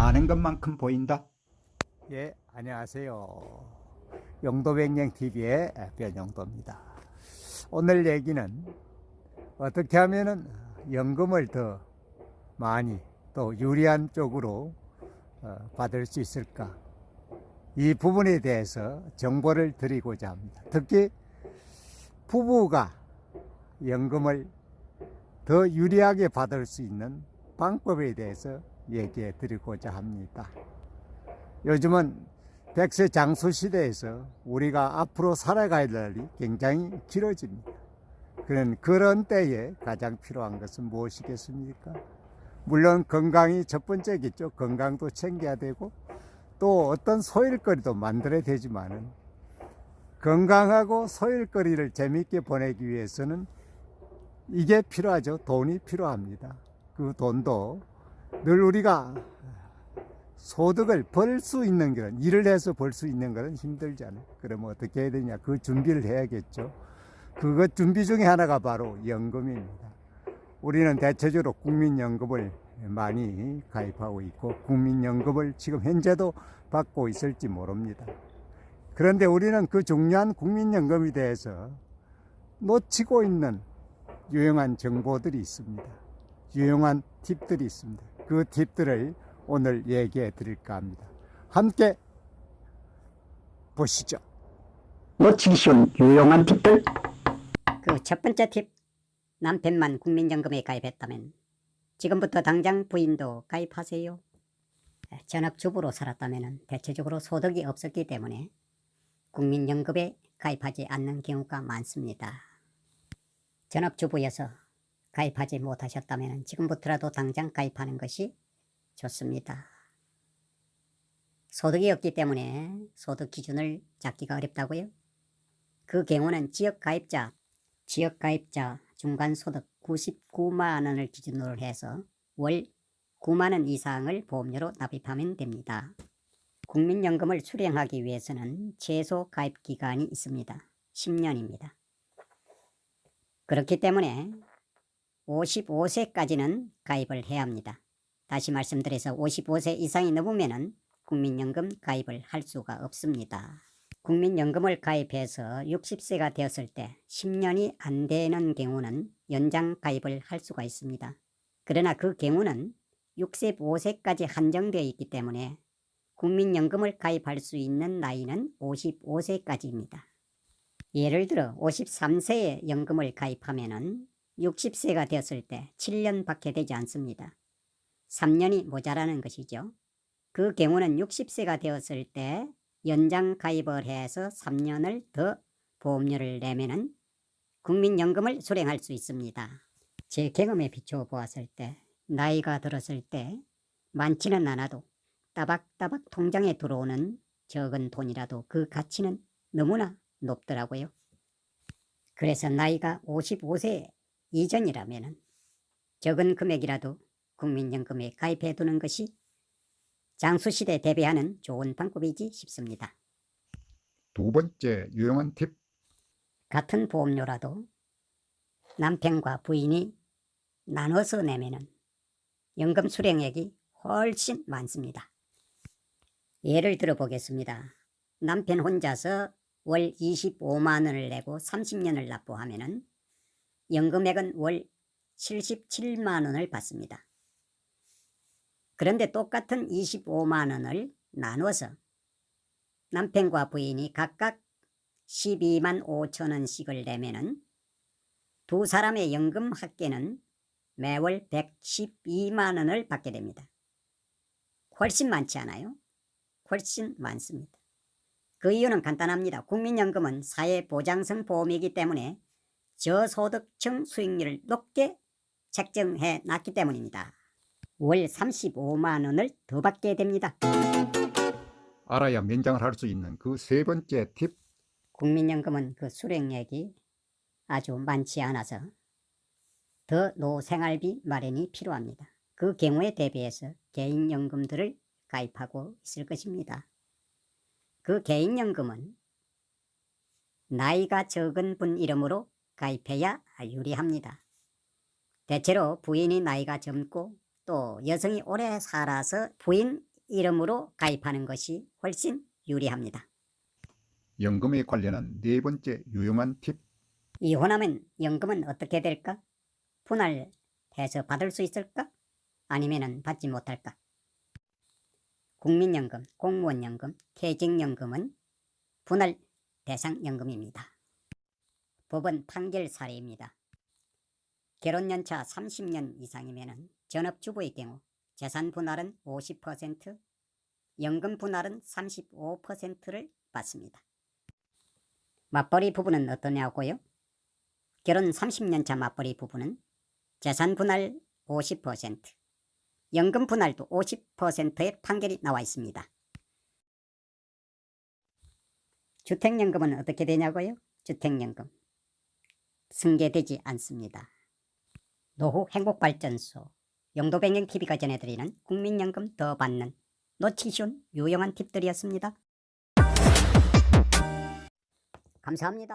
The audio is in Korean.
아는 것만큼 보인다. 예, 안녕하세요. 용도백령TV의 변용도입니다. 오늘 얘기는 어떻게 하면은 연금을 더 많이 또 유리한 쪽으로 받을 수 있을까, 이 부분에 대해서 정보를 드리고자 합니다. 특히 부부가 연금을 더 유리하게 받을 수 있는 방법에 대해서 얘기해 드리고자 합니다. 요즘은 100세 장수 시대에서 우리가 앞으로 살아가야 할 날이 굉장히 길어집니다. 그런 때에 가장 필요한 것은 무엇이겠습니까? 물론 건강이 첫 번째겠죠. 건강도 챙겨야 되고 또 어떤 소일거리도 만들어야 되지만은, 건강하고 소일거리를 재미있게 보내기 위해서는 이게 필요하죠. 돈이 필요합니다. 그 돈도 늘 우리가 소득을 벌 수 있는 것은, 일을 해서 벌 수 있는 것은 힘들잖아요. 그러면 어떻게 해야 되냐? 그 준비를 해야겠죠. 그것 준비 중에 하나가 바로 연금입니다. 우리는 대체적으로 국민연금을 많이 가입하고 있고 국민연금을 지금 현재도 받고 있을지 모릅니다. 그런데 우리는 그 중요한 국민연금에 대해서 놓치고 있는 유용한 정보들이 있습니다. 유용한 팁들이 있습니다. 그 팁들을 오늘 얘기해 드릴까 합니다. 함께 보시죠. 놓치기 쉬운 유용한 팁들. 그 첫 번째 팁, 남편만 국민연금에 가입했다면 지금부터 당장 부인도 가입하세요. 전업주부로 살았다면 대체적으로 소득이 없었기 때문에 국민연금에 가입하지 않는 경우가 많습니다. 전업주부여서 가입하지 못하셨다면 지금부터라도 당장 가입하는 것이 좋습니다. 소득이 없기 때문에 소득 기준을 잡기가 어렵다고요? 그 경우는 지역가입자 중간소득 99만 원을 기준으로 해서 월 9만 원 이상을 보험료로 납입하면 됩니다. 국민연금을 수령하기 위해서는 최소 가입 기간이 있습니다. 10년입니다. 그렇기 때문에 55세까지는 가입을 해야 합니다. 다시 말씀드려서 55세 이상이 넘으면 국민연금 가입을 할 수가 없습니다. 국민연금을 가입해서 60세가 되었을 때 10년이 안 되는 경우는 연장 가입을 할 수가 있습니다. 그러나 그 경우는 65세까지 한정되어 있기 때문에 국민연금을 가입할 수 있는 나이는 55세까지입니다. 예를 들어 53세에 연금을 가입하면 60세가 되었을 때 7년밖에 되지 않습니다. 3년이 모자라는 것이죠. 그 경우는 60세가 되었을 때 연장 가입을 해서 3년을 더 보험료를 내면은 국민연금을 수령할 수 있습니다. 제 경험에 비추어 보았을 때 나이가 들었을 때 많지는 않아도 따박따박 통장에 들어오는 적은 돈이라도 그 가치는 너무나 높더라고요. 그래서 나이가 55세 이전이라면 적은 금액이라도 국민연금에 가입해 두는 것이 장수시대에 대비하는 좋은 방법이지 싶습니다. 두 번째 유용한 팁. 같은 보험료라도 남편과 부인이 나눠서 내면은 연금 수령액이 훨씬 많습니다. 예를 들어 보겠습니다. 남편 혼자서 월 25만 원을 내고 30년을 납부하면은 연금액은 월 77만 원을 받습니다. 그런데 똑같은 25만 원을 나눠서 남편과 부인이 각각 12만 5천 원씩을 내면은 두 사람의 연금 합계는 매월 112만 원을 받게 됩니다. 훨씬 많지 않아요? 훨씬 많습니다. 그 이유는 간단합니다. 국민연금은 사회보장성 보험이기 때문에 저소득층 수익률을 높게 책정해 놨기 때문입니다. 월 35만 원을 더 받게 됩니다. 알아야 면장을 할 수 있는 그 세 번째 팁. 국민연금은 그 수령액이 아주 많지 않아서 더 노생활비 마련이 필요합니다. 그 경우에 대비해서 개인연금들을 가입하고 있을 것입니다. 그 개인연금은 나이가 적은 분 이름으로 가입해야 유리합니다. 대체로 부인이 나이가 젊고 또 여성이 오래 살아서 부인 이름으로 가입하는 것이 훨씬 유리합니다. 연금에 관련한 네 번째 유용한 팁. 이혼하면 연금은 어떻게 될까? 분할해서 받을 수 있을까? 아니면 받지 못할까? 국민연금, 공무원연금, 퇴직연금은 분할 대상 연금입니다. 법원 판결 사례입니다. 결혼연차 30년 이상이면 전업주부의 경우 재산 분할은 50%, 연금 분할은 35%를 받습니다. 맞벌이 부부는 어떠냐고요? 결혼 30년차 맞벌이 부부는 재산 분할 50%, 연금 분할도 50%의 판결이 나와 있습니다. 주택연금은 어떻게 되냐고요? 주택연금 승계되지 않습니다. 노후 행복발전소 영도백령TV가 전해드리는 국민연금 더 받는 놓치기 쉬운 유용한 팁들이었습니다. 감사합니다.